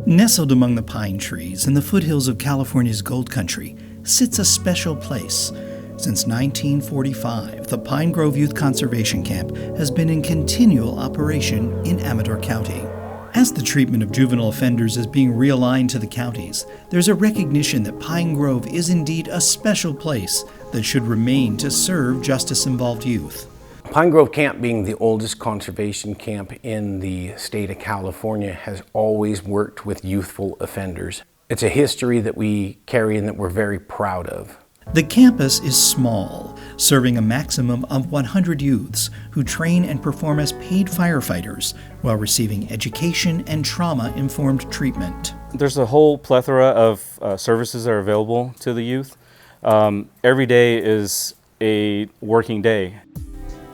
Nestled among the pine trees in the foothills of California's Gold Country sits a special place. Since 1945, the Pine Grove Youth Conservation Camp has been in continual operation in Amador County. As the treatment of juvenile offenders is being realigned to the counties, there's a recognition that Pine Grove is indeed a special place that should remain to serve justice-involved youth. Pine Grove Camp, being the oldest conservation camp in the state of California, has always worked with youthful offenders. It's a history that we carry and that we're very proud of. The campus is small, serving a maximum of 100 youths who train and perform as paid firefighters while receiving education and trauma-informed treatment. There's a whole plethora of services that are available to the youth. Every day is a working day.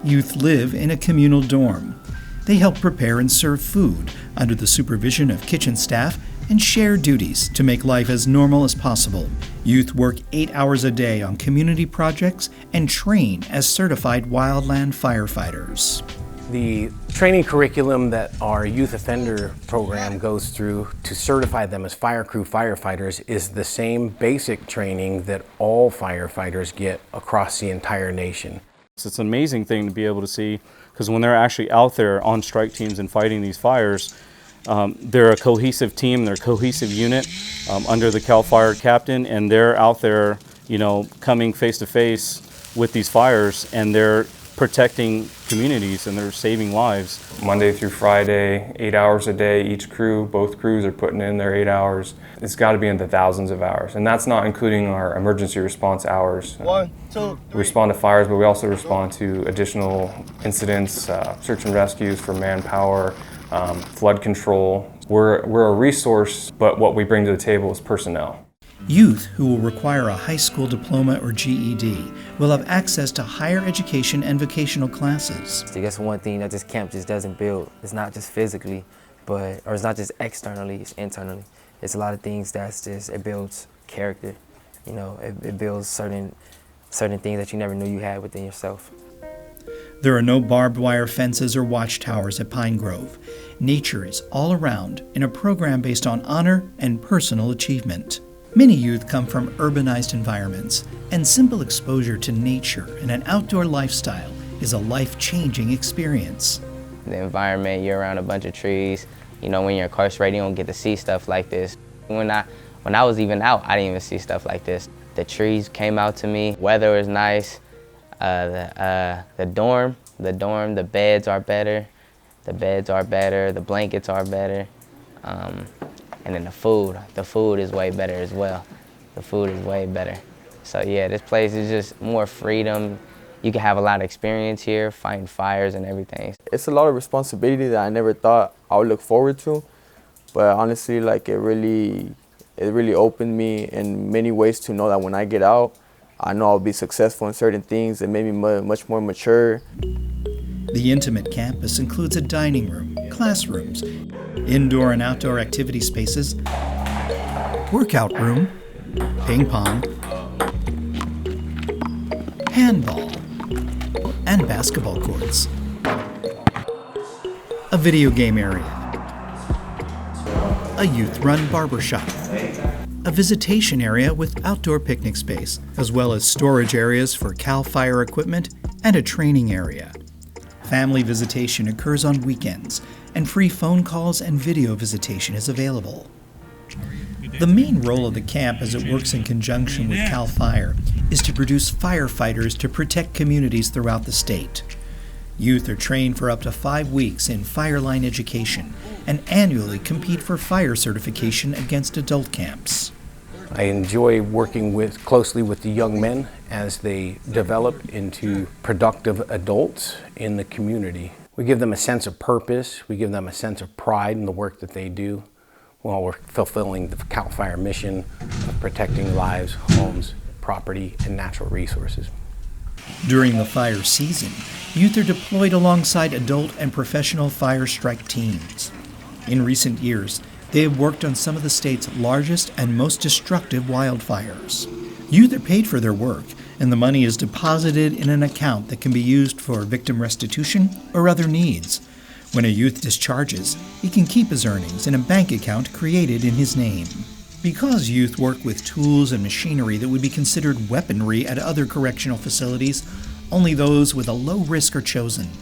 Youth live in a communal dorm. They help prepare and serve food under the supervision of kitchen staff and share duties to make life as normal as possible. Youth work 8 hours a day on community projects and train as certified wildland firefighters. The training curriculum that our youth offender program goes through to certify them as fire crew firefighters is the same basic training that all firefighters get across the entire nation. It's an amazing thing to be able to see, because when they're actually out there on strike teams and fighting these fires, they're a cohesive team, they're a cohesive unit under the CAL FIRE captain, and they're out there, coming face to face with these fires, and they're protecting communities and they're saving lives. Monday through Friday, 8 hours a day, each crew, both crews are putting in their 8 hours. It's got to be in the thousands of hours, and that's not including our emergency response hours. We respond to fires, but we also respond to additional incidents, search and rescues for manpower, flood control. We're a resource, but what we bring to the table is personnel. Youth who will require a high school diploma or GED will have access to higher education and vocational classes. I guess one thing that this camp just doesn't build, it's not just physically, or it's not just externally, it's internally. It's a lot of things it builds character. It builds certain things that you never knew you had within yourself. There are no barbed wire fences or watchtowers at Pine Grove. Nature is all around in a program based on honor and personal achievement. Many youth come from urbanized environments, and simple exposure to nature and an outdoor lifestyle is a life-changing experience. The environment, you're around a bunch of trees. When you're incarcerated, you don't get to see stuff like this. When I was even out, I didn't even see stuff like this. The trees came out to me, weather was nice. The dorm, the beds are better. The blankets are better. And then the food is way better as well. The food is way better. So yeah, this place is just more freedom. You can have a lot of experience here, fighting fires and everything. It's a lot of responsibility that I never thought I would look forward to. But honestly, it really opened me in many ways to know that when I get out, I know I'll be successful in certain things and made me much more mature. The intimate campus includes a dining room, classrooms, indoor and outdoor activity spaces, workout room, ping pong, handball, and basketball courts. A video game area, a youth-run barbershop, a visitation area with outdoor picnic space, as well as storage areas for CAL FIRE equipment and a training area. Family visitation occurs on weekends, and free phone calls and video visitation is available. The main role of the camp, as it works in conjunction with CAL FIRE, is to produce firefighters to protect communities throughout the state. Youth are trained for up to 5 weeks in fireline education and annually compete for fire certification against adult camps. I enjoy working closely with the young men as they develop into productive adults in the community. We give them a sense of purpose, we give them a sense of pride in the work that they do while we're fulfilling the CAL FIRE mission of protecting lives, homes, property, and natural resources. During the fire season, youth are deployed alongside adult and professional fire strike teams. In recent years, they have worked on some of the state's largest and most destructive wildfires. Youth are paid for their work, and the money is deposited in an account that can be used for victim restitution or other needs. When a youth discharges, he can keep his earnings in a bank account created in his name. Because youth work with tools and machinery that would be considered weaponry at other correctional facilities, only those with a low risk are chosen.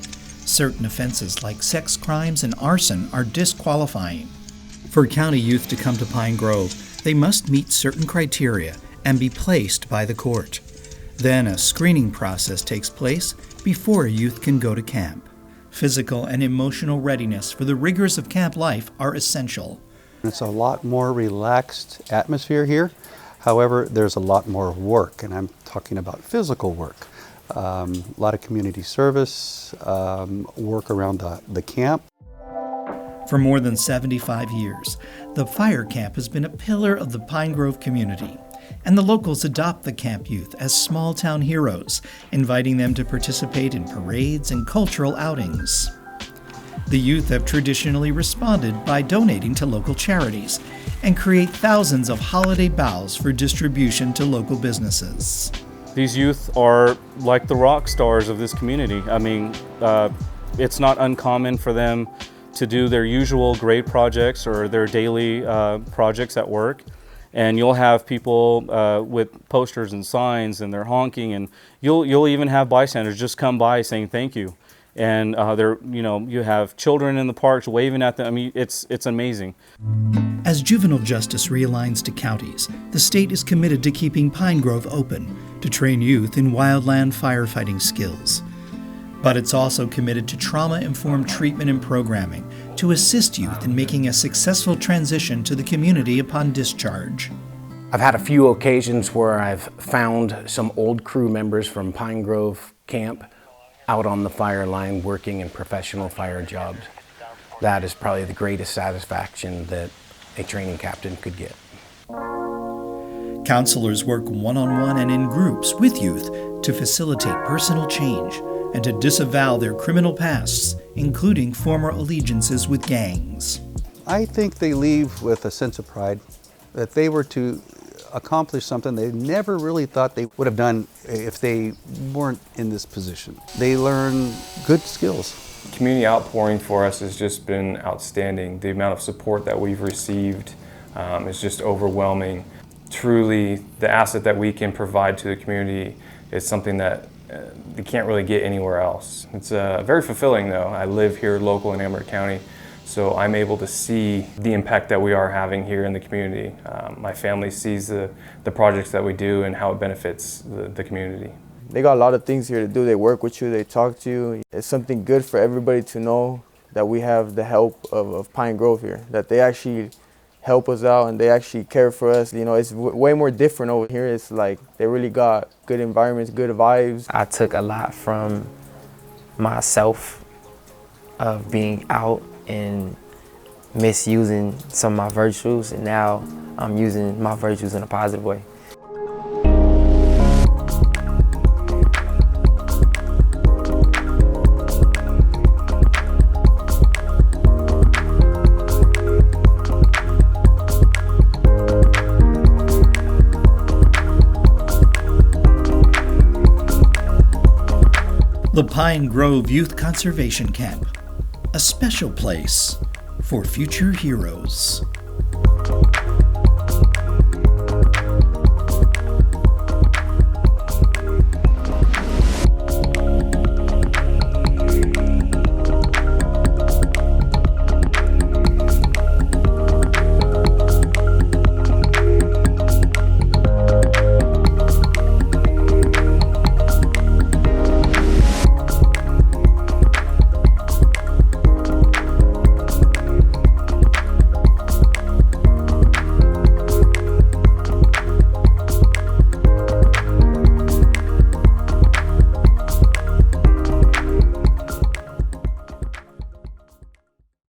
Certain offenses like sex crimes and arson are disqualifying. For county youth to come to Pine Grove, they must meet certain criteria and be placed by the court. Then a screening process takes place before a youth can go to camp. Physical and emotional readiness for the rigors of camp life are essential. It's a lot more relaxed atmosphere here. However, there's a lot more work, and I'm talking about physical work. A lot of community service, work around the camp. For more than 75 years, the fire camp has been a pillar of the Pine Grove community, and the locals adopt the camp youth as small-town heroes, inviting them to participate in parades and cultural outings. The youth have traditionally responded by donating to local charities and create thousands of holiday bows for distribution to local businesses. These youth are like the rock stars of this community. I mean, it's not uncommon for them to do their usual grade projects or their daily projects at work. And you'll have people with posters and signs, and they're honking, and you'll even have bystanders just come by saying thank you. And you have children in the parks waving at them. I mean, it's amazing. As juvenile justice realigns to counties, the state is committed to keeping Pine Grove open to train youth in wildland firefighting skills. But it's also committed to trauma-informed treatment and programming to assist youth in making a successful transition to the community upon discharge. I've had a few occasions where I've found some old crew members from Pine Grove Camp out on the fire line working in professional fire jobs. That is probably the greatest satisfaction that a training captain could get. Counselors work one-on-one and in groups with youth to facilitate personal change and to disavow their criminal pasts, including former allegiances with gangs. I think they leave with a sense of pride that they were to accomplish something they never really thought they would have done if they weren't in this position. They learn good skills. Community outpouring for us has just been outstanding. The amount of support that we've received is just overwhelming. Truly, the asset that we can provide to the community is something that you can't really get anywhere else. It's very fulfilling though. I live here local in Amherst County, so I'm able to see the impact that we are having here in the community. My family sees the projects that we do and how it benefits the community. They got a lot of things here to do. They work with you, they talk to you. It's something good for everybody to know that we have the help of Pine Grove here, that they actually help us out and they actually care for us. You know, it's way more different over here. It's like they really got good environments, good vibes. I took a lot from myself of being out and misusing some of my virtues, and now I'm using my virtues in a positive way. The Pine Grove Youth Conservation Camp, a special place for future heroes.